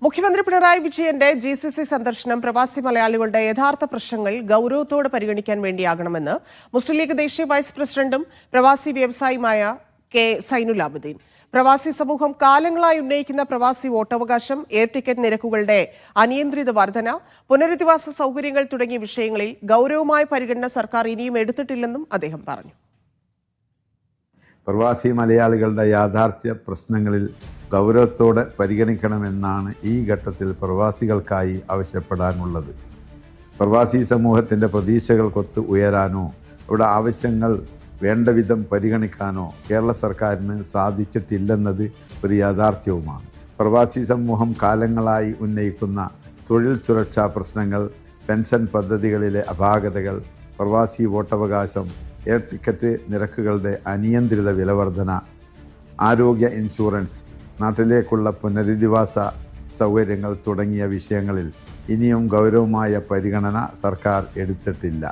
മുഖ്യമന്ത്രി പിണറായി വിജയന്റെ GCC സന്ദർശനം പ്രവാസി മലയാളികളുടെ യഥാർത്ഥ പ്രശ്നങ്ങൾ ഗൌരവത്തോടെ പരിഗണിക്കാൻ വേണ്ടിയാകണമെന്ന് മുസ്ലിം ലീഗ് ദേശീയ വൈസ് പ്രസിഡന്റും പ്രവാസി വ്യവസായിയുമായ കെ സൈനുൽ ആബിദീൻ. പ്രവാസി സമൂഹം കാലങ്ങളായി ഉന്നയിക്കുന്ന പ്രവാസി വോട്ടവകാശം, എയർ ടിക്കറ്റ് നിരക്കുകളുടെ അനിയന്ത്രിത വർധന, പുനരധിവാസ സൗകര്യങ്ങൾ തുടങ്ങിയ വിഷയങ്ങളിൽ ഗൌരവമായ പരിഗണന സർക്കാർ ഇനിയും എടുത്തിട്ടില്ലെന്നും അദ്ദേഹം പറഞ്ഞു. പ്രവാസി മലയാളികളുടെ യാഥാർത്ഥ്യ പ്രശ്നങ്ങളിൽ ഗൗരവത്തോടെ പരിഗണിക്കണമെന്നാണ് ഈ ഘട്ടത്തിൽ പ്രവാസികൾക്കായി ആവശ്യപ്പെടാനുള്ളത്. പ്രവാസി സമൂഹത്തിൻ്റെ പ്രതീക്ഷകൾക്കൊത്ത് ഉയരാനോ അവരുടെ ആവശ്യങ്ങൾ വേണ്ട വിധം പരിഗണിക്കാനോ കേരള സർക്കാരിന് സാധിച്ചിട്ടില്ലെന്നത് ഒരു യാഥാർത്ഥ്യവുമാണ്. പ്രവാസി സമൂഹം കാലങ്ങളായി ഉന്നയിക്കുന്ന തൊഴിൽ സുരക്ഷാ പ്രശ്നങ്ങൾ, പെൻഷൻ പദ്ധതികളിലെ അപാകതകൾ, പ്രവാസി വോട്ടവകാശം, എയർ ടിക്കറ്റ് നിരക്കുകളുടെ അനിയന്ത്രിത വിലവർധന, ആരോഗ്യ ഇൻഷുറൻസ്, നാട്ടിലേക്കുള്ള പുനരധിവാസ സൗകര്യങ്ങൾ തുടങ്ങിയ വിഷയങ്ങളിൽ ഇനിയും ഗൗരവമായ പരിഗണന സർക്കാർ എടുത്തിട്ടില്ല.